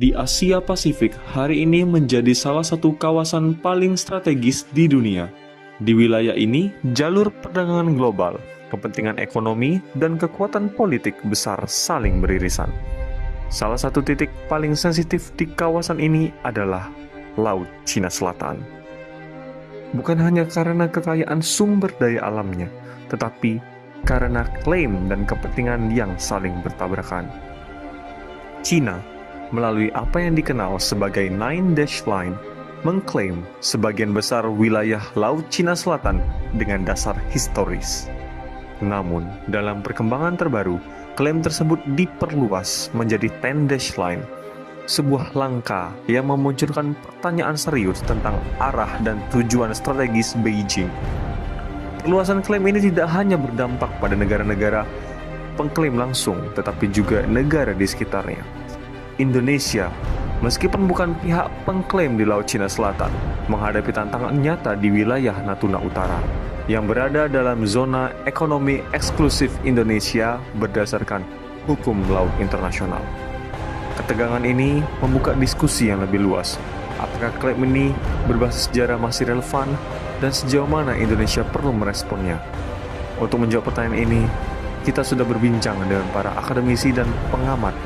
Di Asia Pasifik hari ini menjadi salah satu kawasan paling strategis di dunia. Di wilayah ini, jalur perdagangan global, kepentingan ekonomi, dan kekuatan politik besar saling beririsan. Salah satu titik paling sensitif di kawasan ini adalah Laut Cina Selatan. Bukan hanya karena kekayaan sumber daya alamnya, tetapi karena klaim dan kepentingan yang saling bertabrakan. Cina, melalui apa yang dikenal sebagai Nine Dash Line, mengklaim sebagian besar wilayah Laut Cina Selatan dengan dasar historis. Namun, dalam perkembangan terbaru, klaim tersebut diperluas menjadi Ten Dash Line, sebuah langkah yang memunculkan pertanyaan serius tentang arah dan tujuan strategis Beijing. Perluasan klaim ini tidak hanya berdampak pada negara-negara pengklaim langsung, tetapi juga negara di sekitarnya. Indonesia, meskipun bukan pihak pengklaim di Laut Cina Selatan, menghadapi tantangan nyata di wilayah Natuna Utara, yang berada dalam zona ekonomi eksklusif Indonesia berdasarkan hukum laut internasional. Ketegangan ini membuka diskusi yang lebih luas. Apakah klaim ini berbasis sejarah masih relevan dan sejauh mana Indonesia perlu meresponnya? Untuk menjawab pertanyaan ini, kita sudah berbincang dengan para akademisi dan pengamat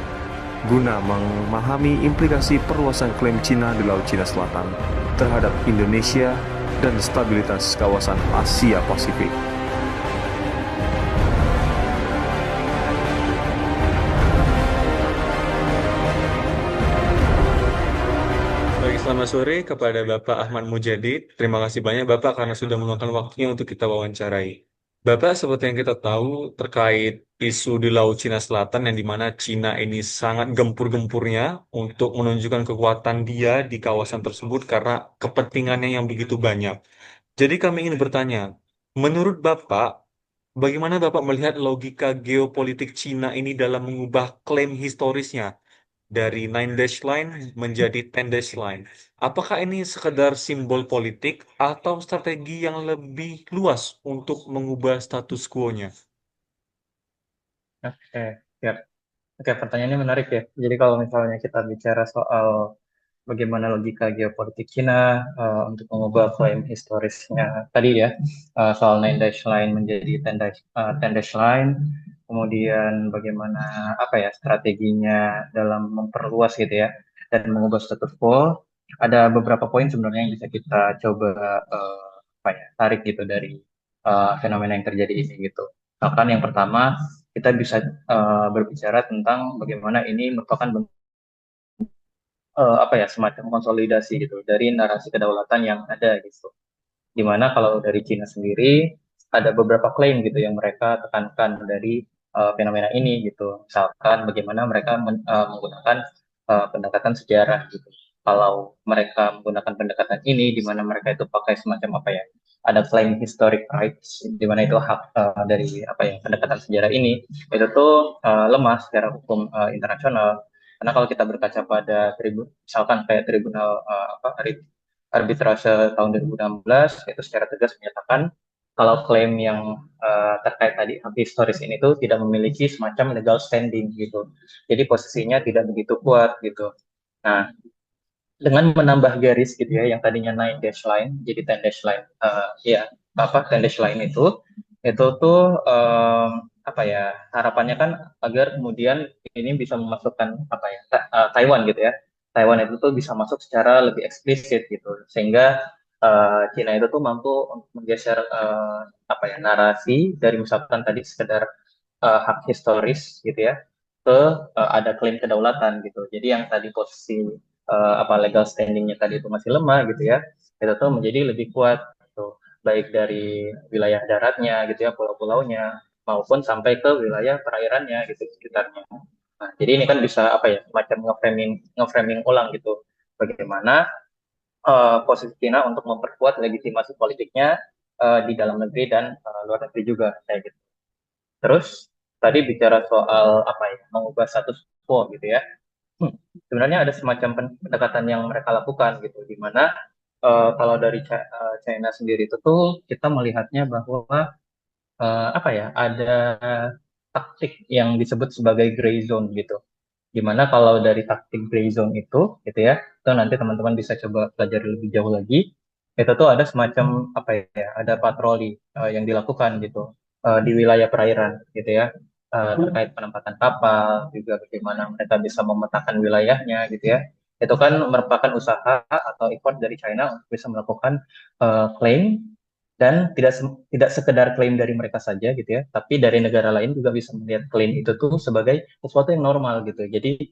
guna memahami implikasi perluasan klaim Cina di Laut Cina Selatan terhadap Indonesia dan stabilitas kawasan Asia Pasifik. Baik, selamat sore kepada Bapak Ahmad Mujadid. Terima kasih banyak Bapak karena sudah meluangkan waktunya untuk kita wawancarai. Bapak, seperti yang kita tahu terkait isu di Laut Cina Selatan yang dimana Cina ini sangat gempur-gempurnya untuk menunjukkan kekuatan dia di kawasan tersebut karena kepentingannya yang begitu banyak. Jadi kami ingin bertanya, menurut Bapak, bagaimana Bapak melihat logika geopolitik Cina ini dalam mengubah klaim historisnya dari Nine Dash Line menjadi Ten Dash Line? Apakah ini sekedar simbol politik atau strategi yang lebih luas untuk mengubah status quo-nya? Oke, siap. Oke, pertanyaannya menarik ya. Jadi kalau misalnya kita bicara soal bagaimana logika geopolitik Cina untuk mengubah klaim historisnya tadi ya, soal Nine Dash Line menjadi Ten Dash Line, kemudian bagaimana apa ya strateginya dalam memperluas gitu ya dan mengubah status quo. Ada beberapa poin sebenarnya yang bisa kita coba apa ya tarik gitu dari fenomena yang terjadi ini gitu. Bahkan yang pertama kita bisa berbicara tentang bagaimana ini merupakan apa ya semacam konsolidasi gitu dari narasi kedaulatan yang ada gitu. Dimana kalau dari Cina sendiri ada beberapa klaim gitu yang mereka tekankan dari fenomena ini gitu. Misalkan bagaimana mereka menggunakan pendekatan sejarah gitu. Kalau mereka menggunakan pendekatan ini, di mana mereka itu pakai semacam apa ya? Ada klaim historic rights, di mana itu hak dari apa ya pendekatan sejarah ini itu tuh lemah secara hukum internasional. Karena kalau kita berkaca pada misalkan kayak tribunal arbitrase tahun 2016 itu secara tegas menyatakan kalau klaim yang terkait tadi hak historis ini tuh tidak memiliki semacam legal standing gitu. Jadi posisinya tidak begitu kuat gitu. Nah, dengan menambah garis gitu ya yang tadinya 9 dash line jadi 10 dash line ya apa 10 dash line itu tuh apa ya harapannya kan agar kemudian ini bisa memasukkan apa ya Taiwan gitu ya Taiwan itu tuh bisa masuk secara lebih eksplisit gitu sehingga Cina itu tuh mampu untuk menggeser apa ya narasi dari misalkan tadi sekedar hak historis gitu ya ke ada klaim kedaulatan gitu jadi yang tadi posisi apa legal standingnya tadi itu masih lemah gitu ya itu tuh menjadi lebih kuat gitu baik dari wilayah daratnya gitu ya pulau-pulaunya maupun sampai ke wilayah perairannya gitu sekitarnya. Nah, jadi ini kan bisa apa ya macam ngeframing ulang gitu bagaimana posisi China untuk memperkuat legitimasi politiknya di dalam negeri dan luar negeri juga kayak gitu. Terus tadi bicara soal apa ya mengubah status quo gitu ya. Sebenarnya ada semacam pendekatan yang mereka lakukan gitu, di mana kalau dari China sendiri itu tuh kita melihatnya bahwa apa ya ada taktik yang disebut sebagai gray zone gitu, Dimana kalau dari taktik gray zone itu nanti teman-teman bisa coba pelajari lebih jauh lagi. Itu tuh ada semacam apa ya, ada patroli yang dilakukan gitu di wilayah perairan gitu ya, terkait penempatan kapal, juga bagaimana mereka bisa memetakan wilayahnya gitu ya. Itu kan merupakan usaha atau effort dari China untuk bisa melakukan klaim, dan tidak sekedar klaim dari mereka saja gitu ya, tapi dari negara lain juga bisa melihat klaim itu tuh sebagai sesuatu yang normal gitu. Jadi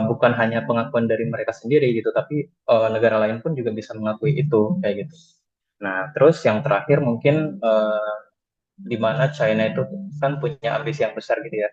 bukan hanya pengakuan dari mereka sendiri gitu, tapi negara lain pun juga bisa mengakui itu kayak gitu. Nah, terus yang terakhir mungkin di mana China itu kan punya ambisi yang besar gitu ya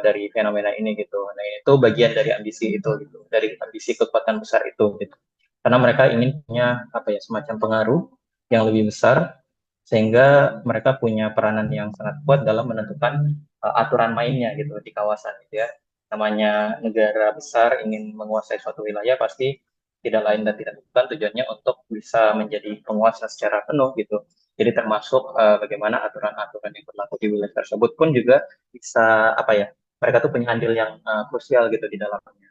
dari fenomena ini gitu. Nah, itu bagian dari ambisi itu gitu, dari ambisi kekuatan besar itu gitu. Karena mereka ingin punya apa ya, semacam pengaruh yang lebih besar, sehingga mereka punya peranan yang sangat kuat dalam menentukan aturan mainnya gitu di kawasan gitu ya. Namanya negara besar ingin menguasai suatu wilayah, pasti tidak lain dan tidak bukan tujuannya untuk bisa menjadi penguasa secara penuh gitu. Jadi termasuk bagaimana aturan-aturan yang berlaku di wilayah tersebut pun juga bisa apa ya, mereka tuh punya andil yang krusial gitu di dalamnya.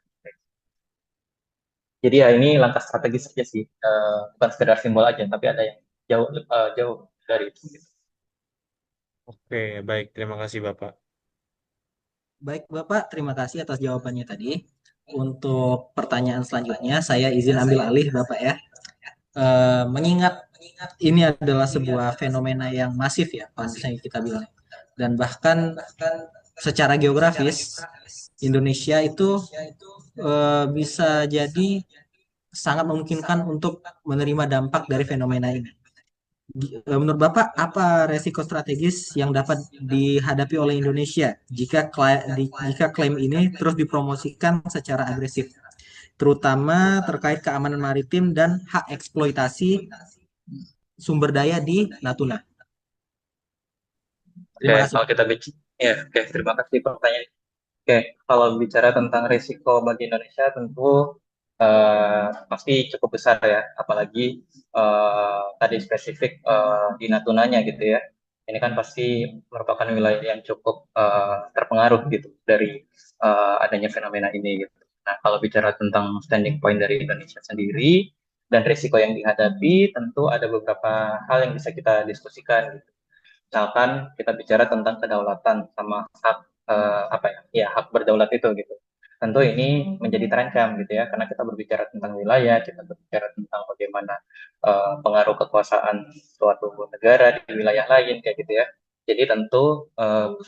Jadi ya ini langkah strategis saja sih, bukan sekedar simbol aja, tapi ada yang jauh dari itu. Gitu. Oke, baik. Terima kasih, Bapak. Baik, Bapak, terima kasih atas jawabannya tadi. Untuk pertanyaan selanjutnya, saya izin ambil alih, Bapak ya. Mengingat ini adalah sebuah fenomena yang masif ya, kalau misalnya kita bilang. Dan bahkan secara geografis, Indonesia itu bisa jadi sangat memungkinkan untuk menerima dampak dari fenomena ini. Menurut Bapak, apa resiko strategis yang dapat dihadapi oleh Indonesia jika klaim ini terus dipromosikan secara agresif, terutama terkait keamanan maritim dan hak eksploitasi sumber daya di Natuna? Oke, Terima kasih. kalau kita bicara, ya, oke, terima kasih pertanyaan. Oke, kalau bicara tentang risiko bagi Indonesia tentu pasti cukup besar ya, apalagi tadi spesifik di Natunanya gitu ya. Ini kan pasti merupakan wilayah yang cukup terpengaruh gitu dari adanya fenomena ini gitu. Nah, kalau bicara tentang standing point dari Indonesia sendiri dan risiko yang dihadapi, tentu ada beberapa hal yang bisa kita diskusikan gitu. Misalkan kita bicara tentang kedaulatan sama hak apa ya, ya hak berdaulat itu gitu. Tentu ini menjadi terancam gitu ya, karena kita berbicara tentang wilayah, kita berbicara tentang bagaimana pengaruh kekuasaan suatu negara di wilayah lain kayak gitu ya. Jadi tentu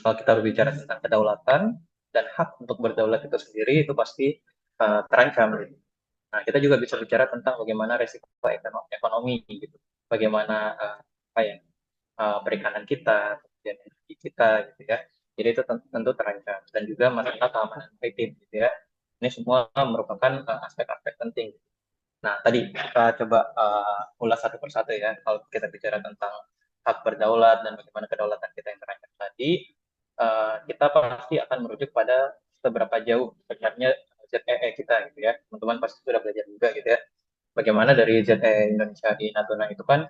kalau kita berbicara tentang kedaulatan dan hak untuk berdaulat itu sendiri itu pasti terancam gitu. Nah, kita juga bisa bicara tentang bagaimana resiko ekonomi gitu. Bagaimana apa ya, perikanan kita, kemudian energi kita gitu ya. Jadi itu tentu terancam, dan juga masalah keamanan maritim gitu ya. Ini semua merupakan aspek-aspek penting. Nah, tadi kita coba ulas satu persatu ya. Kalau kita bicara tentang hak berdaulat dan bagaimana kedaulatan kita yang terancam tadi, kita pasti akan merujuk pada seberapa jauh sebenarnya ZEE kita gitu ya. Teman-teman pasti sudah belajar juga gitu ya. Bagaimana dari ZEE Indonesia di Natuna itu kan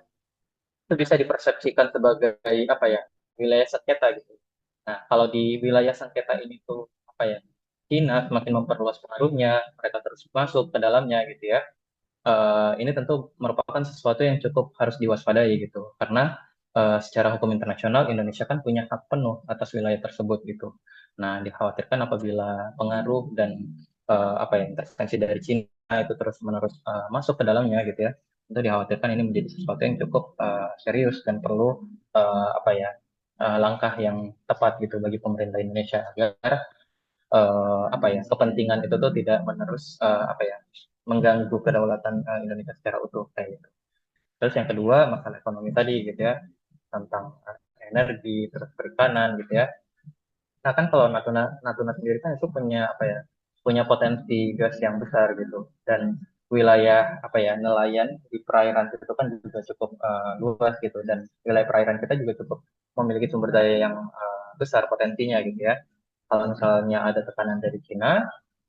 itu bisa dipersepsikan sebagai apa ya, wilayah sengketa gitu. Nah, kalau di wilayah sengketa ini tuh apa ya, China semakin memperluas pengaruhnya, mereka terus masuk ke dalamnya gitu ya. Ini tentu merupakan sesuatu yang cukup harus diwaspadai gitu, karena secara hukum internasional Indonesia kan punya hak penuh atas wilayah tersebut gitu. Nah, dikhawatirkan apabila pengaruh dan apa ya, intervensi dari China itu terus-menerus masuk ke dalamnya gitu ya, itu dikhawatirkan ini menjadi sesuatu yang cukup serius dan perlu apa ya, langkah yang tepat gitu bagi pemerintah Indonesia agar apa ya, kepentingan itu tuh tidak menerus apa ya, mengganggu kedaulatan Indonesia secara utuh kayak gitu. Terus yang kedua masalah ekonomi tadi gitu ya, tentang energi terus perikanan gitu ya. Nah kan kalau Natuna Natuna sendiri kan itu punya apa ya, punya potensi gas yang besar gitu, dan wilayah apa ya, nelayan di perairan itu kan juga cukup luas gitu, dan wilayah perairan kita juga cukup memiliki sumber daya yang besar potensinya gitu ya. Kalau misalnya ada tekanan dari Cina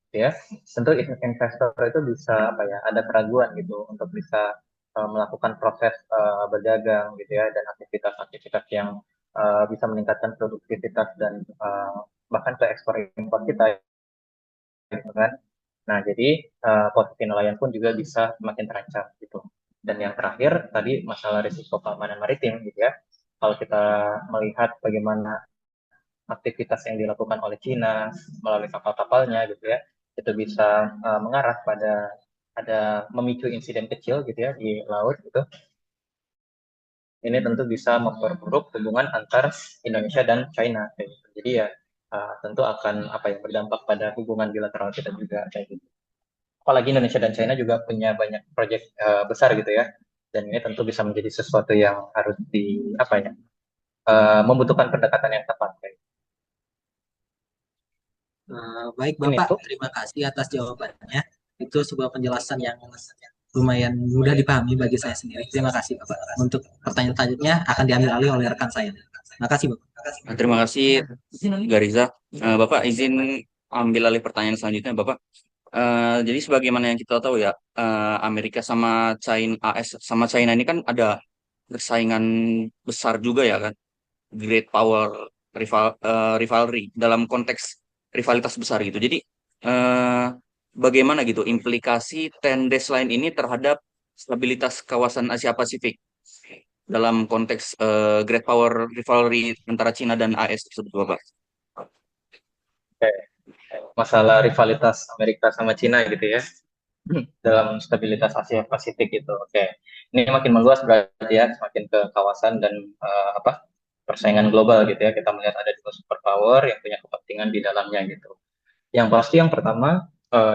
gitu ya, tentu investor itu bisa apa ya, ada keraguan gitu untuk bisa melakukan proses berdagang gitu ya, dan aktivitas-aktivitas yang bisa meningkatkan produktivitas dan bahkan ke ekspor impor kita gitu kan. Nah, jadi posisi nelayan pun juga bisa semakin terancam gitu. Dan yang terakhir tadi masalah risiko keamanan maritim gitu ya. Kalau kita melihat bagaimana aktivitas yang dilakukan oleh Cina melalui kapal-kapalnya gitu ya, itu bisa mengarah pada ada memicu insiden kecil gitu ya di laut gitu. Ini tentu bisa memperburuk hubungan antar Indonesia dan China kayak gitu. Jadi ya tentu akan apa ya berdampak pada hubungan bilateral kita juga kayak gitu. Apalagi Indonesia dan China juga punya banyak proyek besar gitu ya. Dan ini tentu bisa menjadi sesuatu yang harus di apa ya membutuhkan pendekatan yang tepat kayak gitu. Baik Ini Bapak, tuh. terima kasih atas jawabannya. Itu sebuah penjelasan yang lumayan mudah dipahami bagi saya sendiri. Terima kasih Bapak. Untuk pertanyaan selanjutnya akan diambil alih oleh rekan saya. Terima kasih Bapak. Terima kasih Gariza. Bapak izin ambil alih pertanyaan selanjutnya Bapak. Jadi sebagaimana yang kita tahu ya, Amerika sama China, AS sama China ini kan ada persaingan besar juga ya kan, great power rivalry dalam konteks rivalitas besar gitu. Jadi eh, bagaimana gitu implikasi 10 dash line ini terhadap stabilitas kawasan Asia Pasifik dalam konteks great power rivalry antara China dan AS tersebut, Bapak? Oke, masalah rivalitas Amerika sama Cina gitu ya dalam stabilitas Asia Pasifik itu. Oke, ini makin meluas berarti ya, semakin ke kawasan dan apa persaingan global gitu ya. Kita melihat ada dua superpower yang punya kepentingan di dalamnya gitu. Yang pasti yang pertama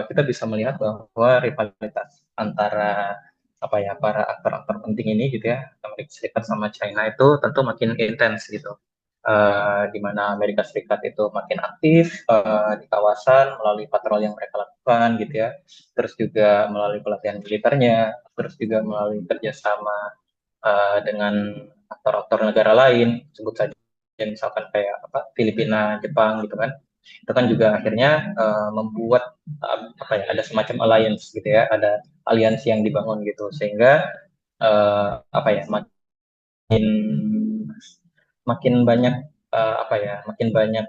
kita bisa melihat bahwa rivalitas antara apa ya para aktor-aktor penting ini gitu ya Amerika Serikat sama China itu tentu makin intens gitu. Di mana Amerika Serikat itu makin aktif di kawasan melalui patroli yang mereka lakukan gitu ya, terus juga melalui pelatihan militernya, terus juga melalui kerjasama dengan aktor-aktor negara lain, sebut saja misalkan kayak apa Filipina, Jepang gitu kan, itu kan juga akhirnya membuat apa ya ada semacam alliance gitu ya, ada aliansi yang dibangun gitu sehingga apa ya makin makin banyak apa ya makin banyak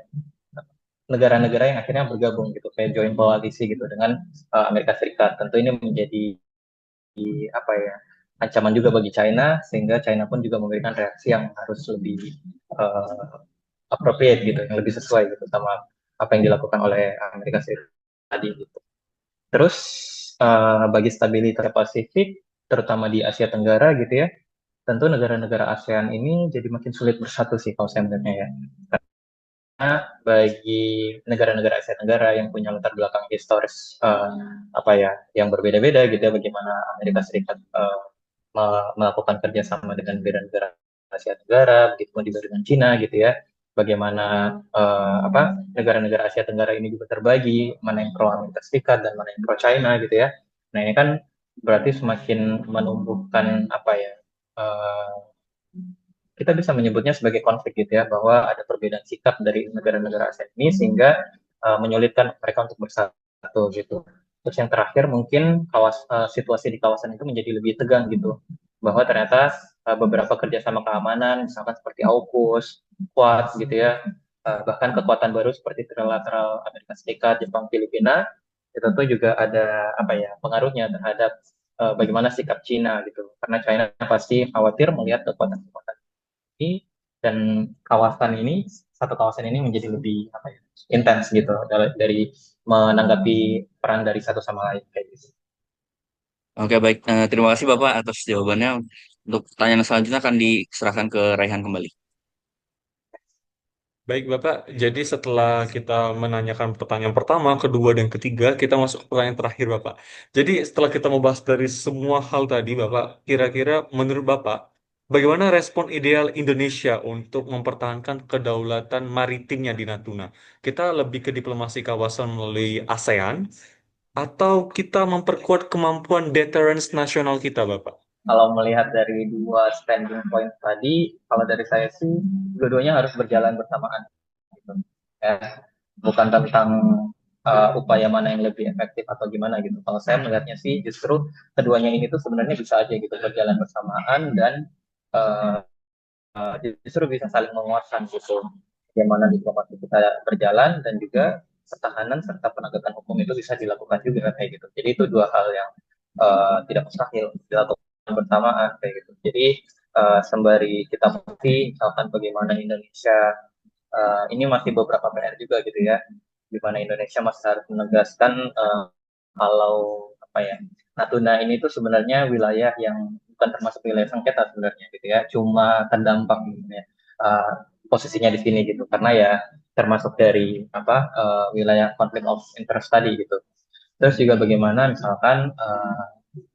negara-negara yang akhirnya bergabung gitu kayak joint koalisi gitu dengan Amerika Serikat. Tentu ini menjadi apa ya ancaman juga bagi China sehingga China pun juga memberikan reaksi yang harus lebih appropriate gitu, yang lebih sesuai gitu sama apa yang dilakukan oleh Amerika Serikat tadi gitu. Terus bagi stabilitas Pasifik terutama di Asia Tenggara gitu ya, tentu negara-negara ASEAN ini jadi makin sulit bersatu sih kalau saya melihatnya ya. Bagi negara-negara Asia Tenggara yang punya latar belakang historis apa ya yang berbeda-beda gitu ya bagaimana Amerika Serikat melakukan kerjasama dengan negara-negara Asia Tenggara begitu juga dengan Cina gitu ya bagaimana apa negara-negara Asia Tenggara ini juga terbagi mana yang pro Amerika Serikat dan mana yang pro China gitu ya. Nah ini kan berarti semakin menumbuhkan apa ya kita bisa menyebutnya sebagai konflik gitu ya, bahwa ada perbedaan sikap dari negara-negara ASEAN ini sehingga menyulitkan mereka untuk bersatu gitu. Terus yang terakhir mungkin situasi di kawasan itu menjadi lebih tegang gitu, bahwa ternyata beberapa kerjasama keamanan, misalkan seperti AUKUS, Quad gitu ya, bahkan kekuatan baru seperti trilateral Amerika Serikat, Jepang, Filipina, itu tuh juga ada apa ya pengaruhnya terhadap bagaimana sikap Cina gitu, karena China pasti khawatir melihat kekuatan-kekuatan ini dan kawasan ini satu kawasan ini menjadi lebih apa ya intens gitu dari menanggapi peran dari satu sama lain kayak gitu. Oke, baik. Terima kasih Bapak atas jawabannya. Untuk pertanyaan selanjutnya akan diserahkan ke Raihan kembali. Baik, Bapak. Jadi setelah kita menanyakan pertanyaan pertama, kedua, dan ketiga, kita masuk ke pertanyaan terakhir, Bapak. Jadi setelah kita membahas dari semua hal tadi, Bapak, kira-kira menurut Bapak, bagaimana respon ideal Indonesia untuk mempertahankan kedaulatan maritimnya di Natuna? Kita lebih ke diplomasi kawasan melalui ASEAN, atau kita memperkuat kemampuan deterrence nasional kita, Bapak? Kalau melihat dari dua standing point tadi, kalau dari saya sih dua-duanya harus berjalan bersamaan gitu. Ya, bukan tentang upaya mana yang lebih efektif atau gimana gitu. Kalau saya melihatnya sih justru keduanya ini tuh sebenarnya bisa aja gitu berjalan bersamaan dan uh, justru bisa saling menguatkan gitu. Bagaimana diplomasi kita berjalan dan juga pertahanan serta penegakan hukum itu bisa dilakukan juga kayak gitu. Jadi itu dua hal yang tidak mustahil dilakukan bersamaan kayak gitu. Jadi sembari kita mengerti misalkan bagaimana Indonesia ini masih beberapa PR juga gitu ya, di mana Indonesia masih harus menegaskan kalau apa ya, Natuna ini tuh sebenarnya wilayah yang bukan termasuk wilayah sengketa sebenarnya gitu ya, cuma terdampak gitu ya posisinya di sini gitu, karena ya termasuk dari apa wilayah konflik of interest tadi gitu. Terus juga bagaimana misalkan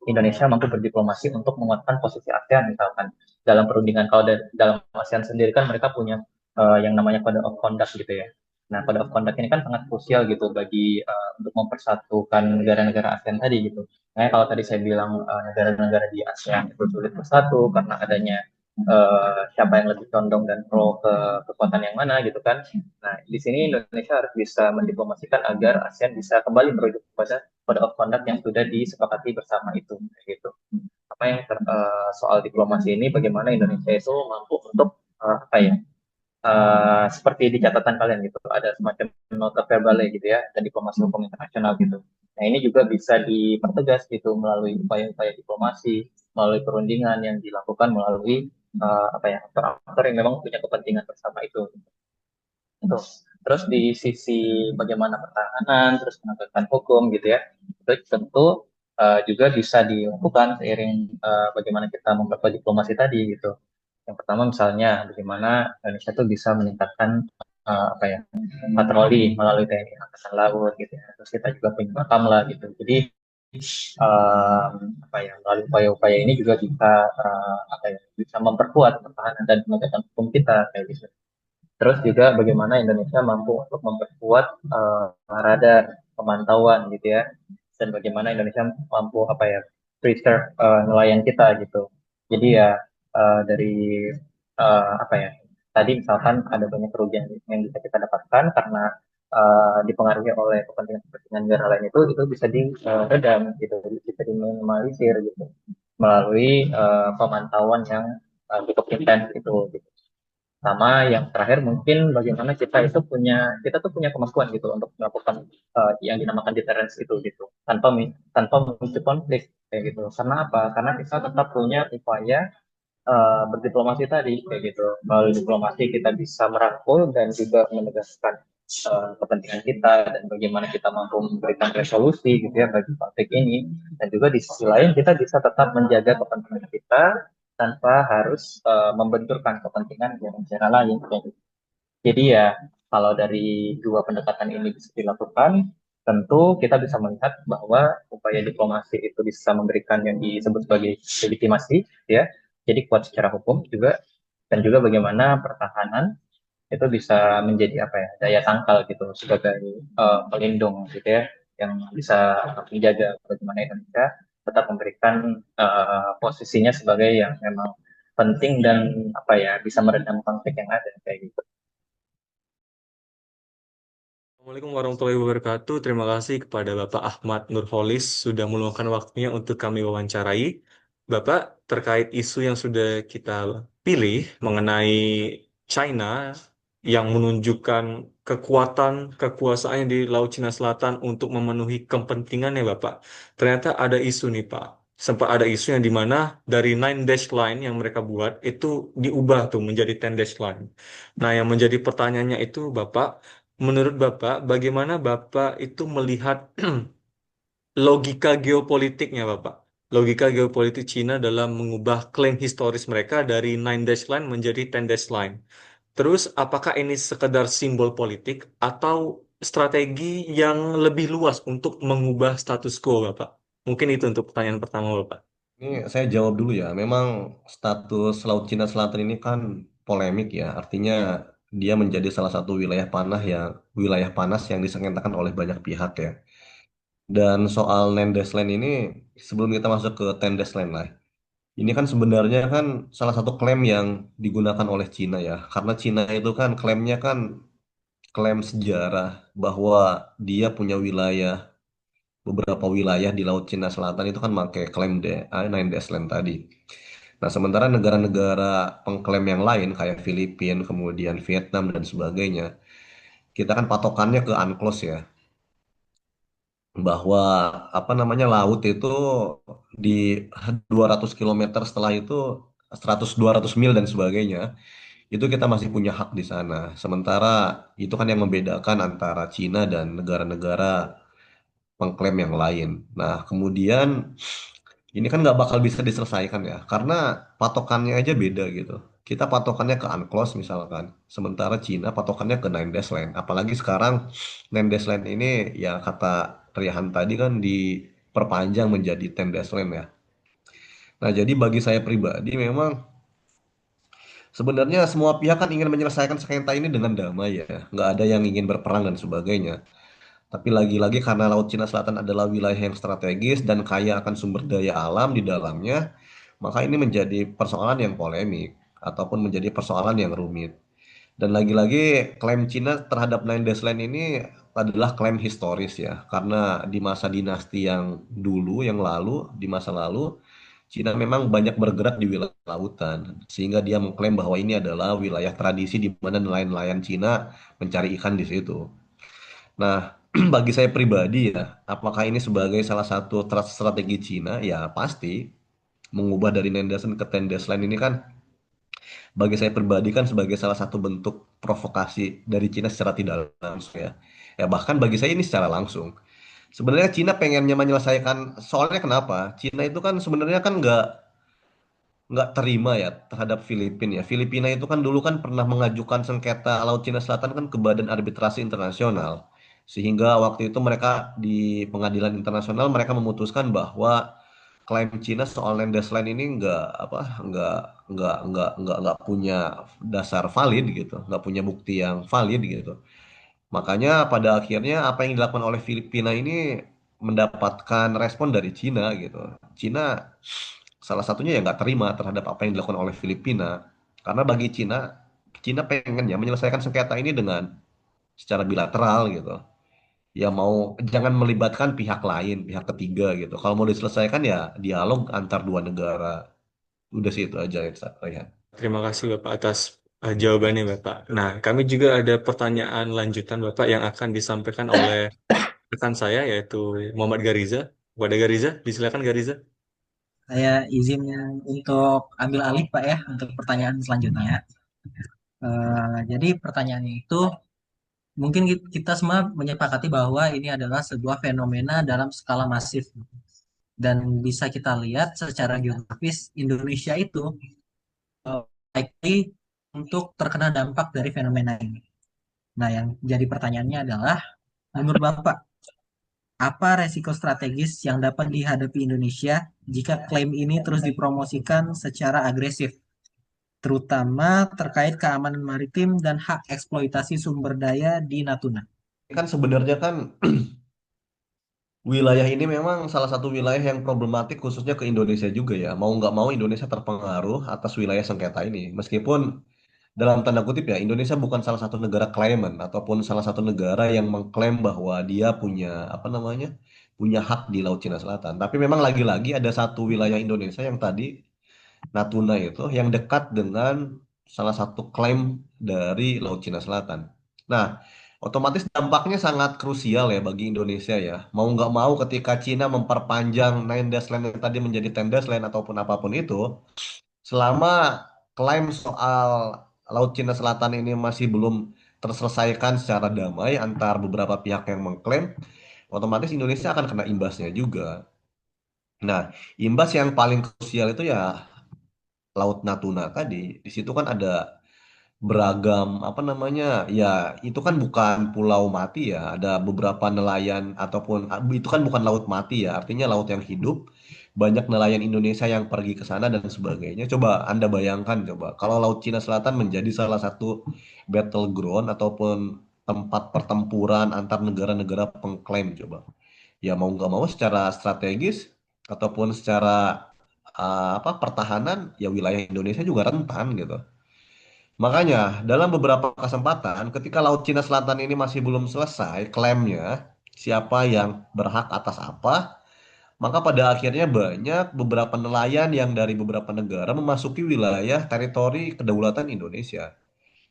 Indonesia mampu berdiplomasi untuk menguatkan posisi ASEAN misalkan dalam perundingan. Kalau dalam ASEAN sendiri kan mereka punya yang namanya Code of Conduct gitu ya. Nah, Code of Conduct ini kan sangat krusial gitu bagi untuk mempersatukan negara-negara ASEAN tadi gitu. Nah, kalau tadi saya bilang negara-negara di ASEAN itu sulit bersatu karena adanya siapa yang lebih condong dan pro ke kekuatan yang mana gitu kan. Nah, di sini Indonesia harus bisa mendiplomasikan agar ASEAN bisa kembali merujuk kepada Code of Conduct yang sudah disepakati bersama itu gitu. Apa yang soal diplomasi ini bagaimana Indonesia itu mampu untuk apa ya, seperti di catatan kalian gitu, ada semacam nota verbal gitu ya, dan diplomasi hukum internasional gitu. Nah, ini juga bisa dipertegas gitu melalui upaya-upaya diplomasi, melalui perundingan yang dilakukan melalui apa ya, aktor-aktor yang memang punya kepentingan bersama itu. Gitu. Terus di sisi bagaimana pertahanan, terus penegakan hukum gitu ya, itu tentu juga bisa dilakukan seiring bagaimana kita memperkuat diplomasi tadi gitu. Yang pertama misalnya bagaimana Indonesia tuh bisa meningkatkan apa ya, patroli melalui TNI Angkatan Laut gitu ya. Terus kita juga punya Batam lah gitu. Jadi apa ya, melalui upaya-upaya ini juga bisa apa ya, bisa memperkuat pertahanan dan penegakan hukum kita kayak gitu. Terus juga bagaimana Indonesia mampu untuk memperkuat radar pemantauan gitu ya, dan bagaimana Indonesia mampu apa ya, preserve nelayan kita gitu. Jadi ya dari apa ya, tadi misalkan ada banyak kerugian yang bisa kita dapatkan karena dipengaruhi oleh kepentingan-kepentingan negara lain, itu bisa diredam gitu, bisa diminimalisir gitu melalui pemantauan yang cukup intens gitu. Sama yang terakhir mungkin bagaimana kita tuh punya kemampuan gitu untuk melakukan yang dinamakan deterrence itu gitu, tanpa memicu konflik kayak gitu. Karena apa? Karena kita tetap punya upaya berdiplomasi tadi kayak gitu. Melalui diplomasi kita bisa merangkul dan juga menegaskan kepentingan kita dan bagaimana kita mampu memberikan resolusi gitu ya bagi konflik ini. Dan juga di sisi lain kita bisa tetap menjaga kepentingan kita tanpa harus membenturkan kepentingan negara lain kayak gitu. Jadi ya kalau dari dua pendekatan ini bisa dilakukan, tentu kita bisa melihat bahwa upaya diplomasi itu bisa memberikan yang disebut sebagai legitimasi, ya. Jadi kuat secara hukum juga, dan juga bagaimana pertahanan itu bisa menjadi apa ya, daya tangkal gitu sebagai pelindung gitu ya, yang bisa menjaga bagaimana Indonesia tetap memberikan posisinya sebagai yang memang penting dan apa ya, bisa meredam konflik yang ada kayak gitu. Assalamualaikum warahmatullahi wabarakatuh. Terima kasih kepada Bapak Ahmad Nurholis sudah meluangkan waktunya untuk kami wawancarai. Bapak, terkait isu yang sudah kita pilih mengenai China yang menunjukkan kekuatan kekuasaannya di Laut Cina Selatan untuk memenuhi kepentingannya, Bapak. Ternyata ada isu nih, Pak. Sempat ada isu yang dimana dari 9 dash line yang mereka buat itu diubah tuh menjadi 10 dash line. Nah, yang menjadi pertanyaannya itu, Bapak, menurut Bapak, bagaimana Bapak itu melihat logika geopolitiknya, Bapak? Logika geopolitik Cina dalam mengubah klaim historis mereka dari 9 dash line menjadi 10 dash line. Terus, apakah ini sekedar simbol politik atau strategi yang lebih luas untuk mengubah status quo, Bapak? Mungkin itu untuk pertanyaan pertama, Bapak. Ini saya jawab dulu ya. Memang status Laut Cina Selatan ini kan polemik ya. Artinya dia menjadi salah satu wilayah panas yang disengketakan oleh banyak pihak ya. Dan soal Land Land ini sebelum kita masuk ke Tendes Land lah. Ini kan sebenarnya kan salah satu klaim yang digunakan oleh Cina ya. Karena Cina itu kan klaimnya kan klaim sejarah bahwa dia punya beberapa wilayah di Laut Cina Selatan itu kan pakai klaim Nine Dash Land tadi. Nah, sementara negara-negara pengklaim yang lain kayak Filipina, kemudian Vietnam dan sebagainya, kita kan patokannya ke UNCLOS ya. bahwa apa namanya laut itu di 200 kilometer setelah itu 100-200 mil dan sebagainya itu kita masih punya hak di sana. Sementara itu kan yang membedakan antara Cina dan negara-negara pengklaim yang lain. Nah, kemudian ini kan nggak bakal bisa diselesaikan ya, karena patokannya aja beda gitu. Kita patokannya ke UNCLOS misalkan, sementara Cina patokannya ke Nine Dash Line. Apalagi sekarang Nine Dash Line ini ya kata Rihan tadi kan diperpanjang menjadi Ten Dash Line ya. Nah, jadi bagi saya pribadi memang sebenarnya semua pihak kan ingin menyelesaikan sengketa ini dengan damai ya. Nggak ada yang ingin berperang dan sebagainya. Tapi lagi-lagi karena Laut Cina Selatan adalah wilayah yang strategis dan kaya akan sumber daya alam di dalamnya, maka ini menjadi persoalan yang polemik ataupun menjadi persoalan yang rumit. Dan lagi-lagi klaim Cina terhadap Nine Dash Line ini adalah klaim historis ya, karena di masa dinasti yang dulu, yang lalu, di masa lalu, Cina memang banyak bergerak di wilayah lautan, sehingga dia mengklaim bahwa ini adalah wilayah tradisi di mana nelayan-nelayan Cina mencari ikan di situ. Nah, bagi saya pribadi ya, apakah ini sebagai salah satu strategi Cina? Ya pasti mengubah dari Nine Dash Line ke Ten Dash Line ini kan bagi saya pribadi kan sebagai salah satu bentuk provokasi dari Cina secara tidak langsung ya. Ya bahkan bagi saya ini secara langsung. Sebenarnya Cina pengennya menyelesaikan soalnya kenapa? Cina itu kan sebenarnya kan nggak terima ya terhadap Filipina ya. Filipina itu kan dulu kan pernah mengajukan sengketa Laut Cina Selatan kan ke Badan Arbitrasi Internasional. Sehingga waktu itu mereka di pengadilan internasional mereka memutuskan bahwa klaim Cina soal Landas Line ini nggak punya dasar valid gitu, nggak punya bukti yang valid gitu. Makanya pada akhirnya apa yang dilakukan oleh Filipina ini mendapatkan respon dari Cina gitu. Cina salah satunya ya nggak terima terhadap apa yang dilakukan oleh Filipina. Karena bagi Cina, Cina pengen ya menyelesaikan sengketa ini dengan secara bilateral gitu. Ya mau jangan melibatkan pihak lain, pihak ketiga gitu. Kalau mau diselesaikan ya dialog antar dua negara. Udah sih itu aja ya. Terima kasih Bapak atas jawabannya Bapak. Nah, kami juga ada pertanyaan lanjutan Bapak yang akan disampaikan oleh rekan saya yaitu Muhammad Gariza. Kepada Gariza, disilakan Gariza. Saya izin untuk ambil alih Pak ya untuk pertanyaan selanjutnya. Jadi pertanyaannya itu mungkin kita semua menyepakati bahwa ini adalah sebuah fenomena dalam skala masif dan bisa kita lihat secara geografis Indonesia itu likely untuk terkena dampak dari fenomena ini. Nah, yang jadi pertanyaannya adalah menurut Bapak apa resiko strategis yang dapat dihadapi Indonesia jika klaim ini terus dipromosikan secara agresif, terutama terkait keamanan maritim dan hak eksploitasi sumber daya di Natuna? Kan sebenarnya kan wilayah ini memang salah satu wilayah yang problematik khususnya ke Indonesia juga ya. Mau nggak mau Indonesia terpengaruh atas wilayah sengketa ini. Meskipun dalam tanda kutip ya Indonesia bukan salah satu negara claimant ataupun salah satu negara yang mengklaim bahwa dia punya apa namanya punya hak di Laut Cina Selatan. Tapi memang lagi-lagi ada satu wilayah Indonesia yang tadi Natuna itu yang dekat dengan salah satu klaim dari Laut Cina Selatan. Nah, otomatis dampaknya sangat krusial ya bagi Indonesia ya. Mau nggak mau ketika Cina memperpanjang Nine Dash Line yang tadi menjadi Ten Dash Line ataupun apapun itu, selama klaim soal Laut Cina Selatan ini masih belum terselesaikan secara damai antar beberapa pihak yang mengklaim, otomatis Indonesia akan kena imbasnya juga. Nah, imbas yang paling krusial itu ya Laut Natuna tadi. Di situ kan ada beragam apa namanya ya itu kan bukan pulau mati ya ada beberapa nelayan ataupun itu kan bukan laut mati ya artinya laut yang hidup banyak nelayan Indonesia yang pergi ke sana dan sebagainya coba Anda bayangkan coba kalau Laut Cina Selatan menjadi salah satu battleground ataupun tempat pertempuran antar negara-negara pengklaim coba ya mau nggak mau secara strategis ataupun secara apa pertahanan ya wilayah Indonesia juga rentan gitu. Makanya, dalam beberapa kesempatan, ketika Laut Cina Selatan ini masih belum selesai klaimnya, siapa yang berhak atas apa, maka pada akhirnya banyak beberapa nelayan yang dari beberapa negara memasuki wilayah teritori kedaulatan Indonesia.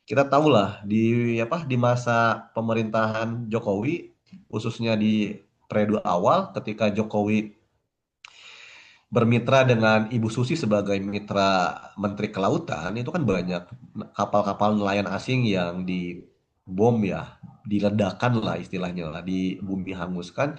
Kita tahulah di masa pemerintahan Jokowi, khususnya di periode awal ketika Jokowi bermitra dengan Ibu Susi sebagai mitra Menteri Kelautan, itu kan banyak kapal-kapal nelayan asing yang dibom ya, diledakkan lah istilahnya lah, di bumi hanguskan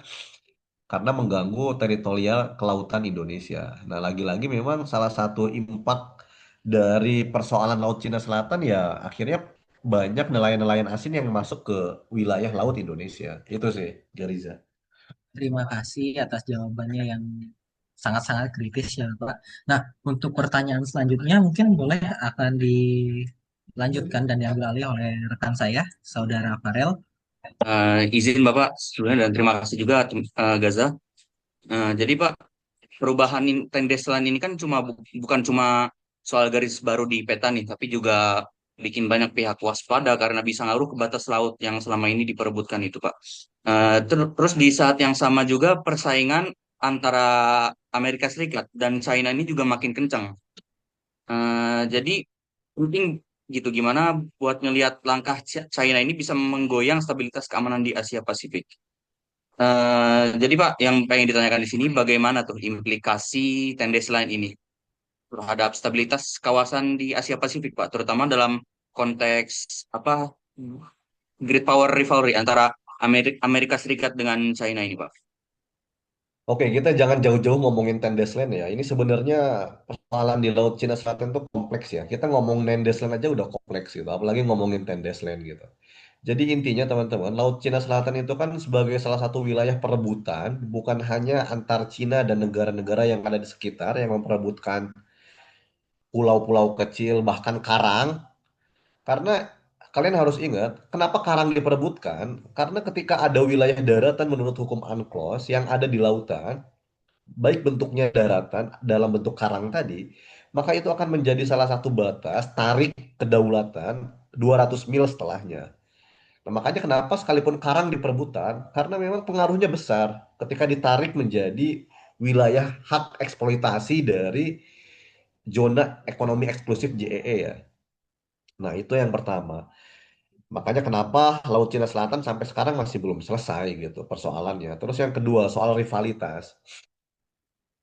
karena mengganggu teritorial kelautan Indonesia. Nah, lagi-lagi memang salah satu impact dari persoalan Laut Cina Selatan ya akhirnya banyak nelayan-nelayan asing yang masuk ke wilayah laut Indonesia. Itu sih, Gariza. Terima kasih atas jawabannya yang sangat-sangat kritis ya, Pak. Nah, untuk pertanyaan selanjutnya mungkin boleh akan dilanjutkan dan diambil alih oleh rekan saya, Saudara Farel. Izin Bapak sebelumnya dan terima kasih juga Gaza. Jadi Pak, perubahan Tendes Line ini kan bukan cuma soal garis baru di peta nih, tapi juga bikin banyak pihak waspada karena bisa ngaruh ke batas laut yang selama ini diperebutkan itu, Pak. Terus di saat yang sama juga persaingan antara Amerika Serikat dan China ini juga makin kencang. Jadi penting gitu gimana buat ngelihat langkah China ini bisa menggoyang stabilitas keamanan di Asia Pasifik. Jadi Pak, yang pengen ditanyakan di sini bagaimana tuh implikasi Tendes Line ini terhadap stabilitas kawasan di Asia Pasifik, Pak, terutama dalam konteks apa great power rivalry antara Amerika Serikat dengan China ini, Pak. Oke, kita jangan jauh-jauh ngomongin Tendesland ya. Ini sebenarnya persoalan di Laut Cina Selatan itu kompleks ya. Kita ngomong Tendesland aja udah kompleks gitu, apalagi ngomongin Tendesland gitu. Jadi intinya teman-teman, Laut Cina Selatan itu kan sebagai salah satu wilayah perebutan, bukan hanya antar Cina dan negara-negara yang ada di sekitar yang memperebutkan pulau-pulau kecil, bahkan karang. Karena kalian harus ingat, kenapa karang diperebutkan? Karena ketika ada wilayah daratan menurut hukum UNCLOS yang ada di lautan, baik bentuknya daratan dalam bentuk karang tadi, maka itu akan menjadi salah satu batas tarik kedaulatan 200 mil setelahnya. Nah, makanya kenapa sekalipun karang diperebutan, karena memang pengaruhnya besar ketika ditarik menjadi wilayah hak eksploitasi dari zona ekonomi eksklusif JEE ya. Nah, itu yang pertama. Makanya kenapa Laut Cina Selatan sampai sekarang masih belum selesai gitu persoalannya. Terus yang kedua, soal rivalitas.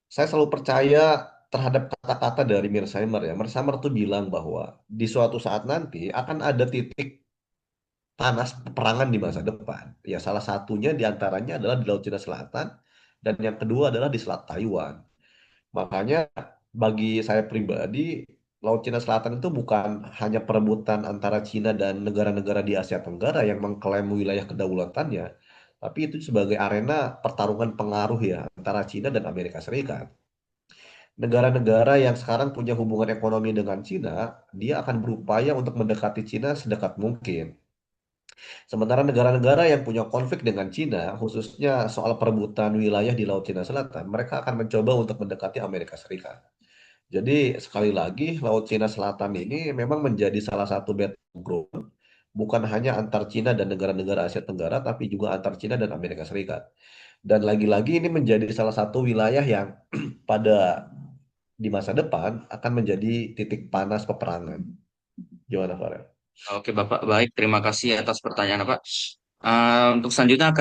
Saya selalu percaya terhadap kata-kata dari Mearsheimer ya. Mearsheimer tuh bilang bahwa di suatu saat nanti akan ada titik panas peperangan di masa depan. Ya salah satunya diantaranya adalah di Laut Cina Selatan dan yang kedua adalah di Selat Taiwan. Makanya bagi saya pribadi Laut Cina Selatan itu bukan hanya perebutan antara Cina dan negara-negara di Asia Tenggara yang mengklaim wilayah kedaulatannya, tapi itu sebagai arena pertarungan pengaruh ya antara Cina dan Amerika Serikat. Negara-negara yang sekarang punya hubungan ekonomi dengan Cina, dia akan berupaya untuk mendekati Cina sedekat mungkin. Sementara negara-negara yang punya konflik dengan Cina, khususnya soal perebutan wilayah di Laut Cina Selatan, mereka akan mencoba untuk mendekati Amerika Serikat. Jadi sekali lagi, Laut Cina Selatan ini memang menjadi salah satu battleground, bukan hanya antar Cina dan negara-negara Asia Tenggara, tapi juga antar Cina dan Amerika Serikat. Dan lagi-lagi ini menjadi salah satu wilayah yang pada di masa depan akan menjadi titik panas peperangan. Gimana, Farel? Oke, Bapak, baik. Terima kasih atas pertanyaan, Pak. Untuk selanjutnya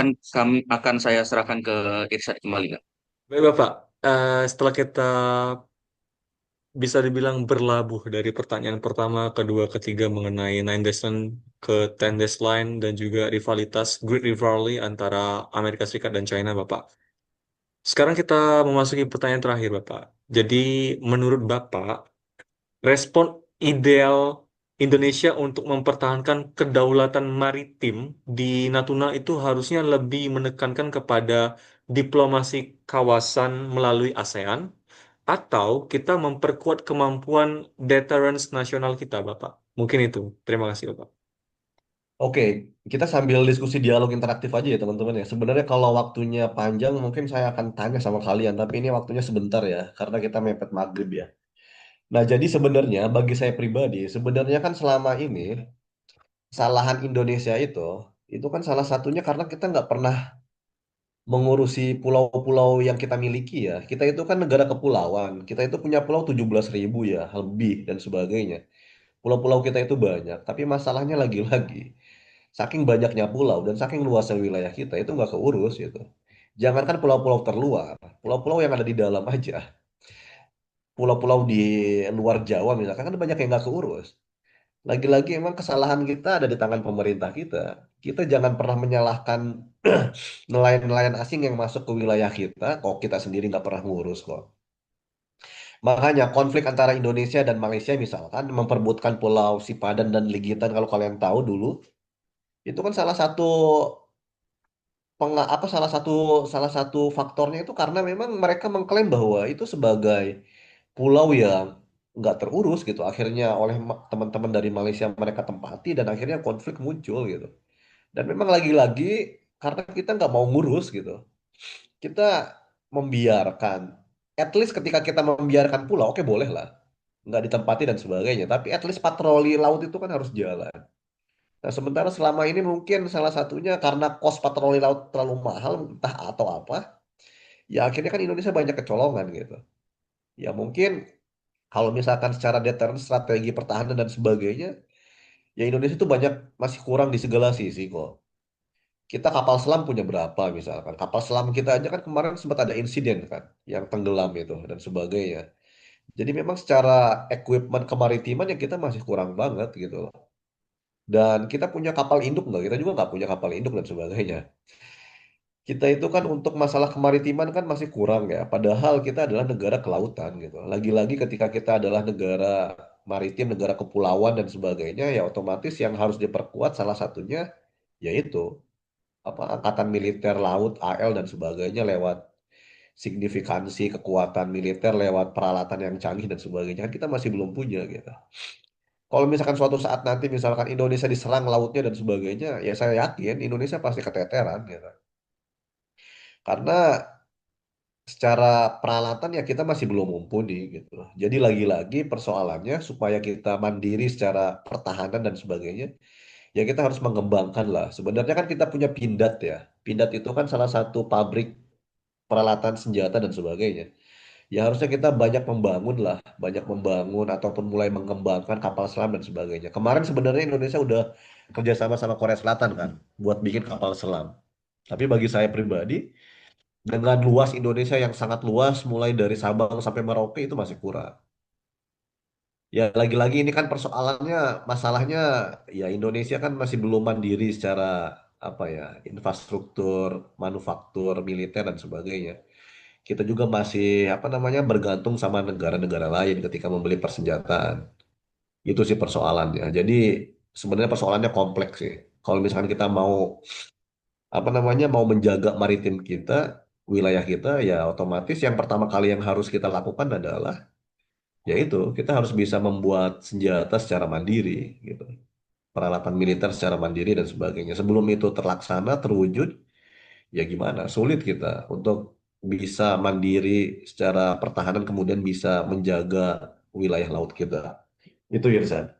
akan saya serahkan ke Irsyad kembali, Kak. Baik Bapak, setelah kita bisa dibilang berlabuh dari pertanyaan pertama, kedua, ketiga mengenai Nine Days Line ke Ten Days Line dan juga rivalitas Great Rivalry antara Amerika Serikat dan China, Bapak. Sekarang kita memasuki pertanyaan terakhir, Bapak. Jadi, menurut Bapak, respon ideal Indonesia untuk mempertahankan kedaulatan maritim di Natuna itu harusnya lebih menekankan kepada diplomasi kawasan melalui ASEAN atau kita memperkuat kemampuan deterrence nasional kita, Bapak. Mungkin itu. Terima kasih, Bapak. Oke, kita sambil diskusi dialog interaktif aja ya teman-teman ya. Sebenarnya kalau waktunya panjang mungkin saya akan tanya sama kalian, tapi ini waktunya sebentar ya, karena kita mepet maghrib ya. Nah, jadi sebenarnya bagi saya pribadi, sebenarnya kan selama ini kesalahan Indonesia itu kan salah satunya karena kita nggak pernah mengurusi pulau-pulau yang kita miliki ya. Kita itu kan negara kepulauan. Kita itu punya pulau 17.000 ya, lebih dan sebagainya. Pulau-pulau kita itu banyak, tapi masalahnya lagi-lagi saking banyaknya pulau dan saking luasnya wilayah kita itu nggak keurus gitu. Jangankan pulau-pulau terluar, pulau-pulau yang ada di dalam aja, pulau-pulau di luar Jawa misalkan kan banyak yang nggak keurus. Lagi-lagi emang kesalahan kita ada di tangan pemerintah kita. Kita jangan pernah menyalahkan nelayan-nelayan asing yang masuk ke wilayah kita, kok kita sendiri nggak pernah ngurus kok. Makanya konflik antara Indonesia dan Malaysia misalkan memperebutkan Pulau Sipadan dan Ligitan kalau kalian tahu dulu, itu kan salah satu salah satu faktornya itu karena memang mereka mengklaim bahwa itu sebagai pulau yang nggak terurus gitu. Akhirnya oleh teman-teman dari Malaysia mereka tempati dan akhirnya konflik muncul gitu. Dan memang lagi-lagi karena kita nggak mau ngurus gitu, kita membiarkan. At least ketika kita membiarkan pulau, oke boleh lah, nggak ditempati dan sebagainya. Tapi at least patroli laut itu kan harus jalan. Nah, sementara selama ini mungkin salah satunya karena kos patroli laut terlalu mahal, entah atau apa, ya akhirnya kan Indonesia banyak kecolongan gitu. Ya mungkin kalau misalkan secara deterrent, strategi pertahanan dan sebagainya, ya Indonesia itu banyak masih kurang di segala sisi kok. Kita kapal selam punya berapa misalkan. Kapal selam kita aja kan kemarin sempat ada insiden kan, yang tenggelam itu dan sebagainya. Jadi memang secara equipment kemaritiman yang kita masih kurang banget gitu loh. Dan kita punya kapal induk nggak? Kita juga nggak punya kapal induk dan sebagainya. Kita itu kan untuk masalah kemaritiman kan masih kurang ya. Padahal kita adalah negara kelautan gitu. Lagi-lagi ketika kita adalah negara maritim, negara kepulauan dan sebagainya, ya otomatis yang harus diperkuat salah satunya yaitu apa angkatan militer laut AL dan sebagainya lewat signifikansi kekuatan militer lewat peralatan yang canggih dan sebagainya kan kita masih belum punya gitu. Kalau misalkan suatu saat nanti misalkan Indonesia diserang lautnya dan sebagainya, ya saya yakin Indonesia pasti keteteran gitu. Karena secara peralatan ya kita masih belum mumpuni gitu. Jadi lagi-lagi persoalannya supaya kita mandiri secara pertahanan dan sebagainya, ya kita harus mengembangkan lah. Sebenarnya kan kita punya Pindad ya. Pindad itu kan salah satu pabrik peralatan senjata dan sebagainya. Ya harusnya kita banyak membangun lah, banyak membangun ataupun mulai mengembangkan kapal selam dan sebagainya. Kemarin sebenarnya Indonesia udah kerjasama sama Korea Selatan kan, buat bikin kapal selam. Tapi bagi saya pribadi, dengan luas Indonesia yang sangat luas, mulai dari Sabang sampai Merauke itu masih kurang. Ya lagi-lagi ini kan persoalannya, masalahnya ya Indonesia kan masih belum mandiri secara apa ya, infrastruktur, manufaktur, militer dan sebagainya. Kita juga masih apa namanya bergantung sama negara-negara lain ketika membeli persenjataan. Itu sih persoalannya. Jadi sebenarnya persoalannya kompleks sih. Kalau misalkan kita mau apa namanya mau menjaga maritim kita, wilayah kita, ya otomatis yang pertama kali yang harus kita lakukan adalah yaitu kita harus bisa membuat senjata secara mandiri gitu. Peralatan militer secara mandiri dan sebagainya. Sebelum itu terlaksana, terwujud, ya gimana? Sulit kita untuk bisa mandiri secara pertahanan kemudian bisa menjaga wilayah laut kita. Itu Irsan.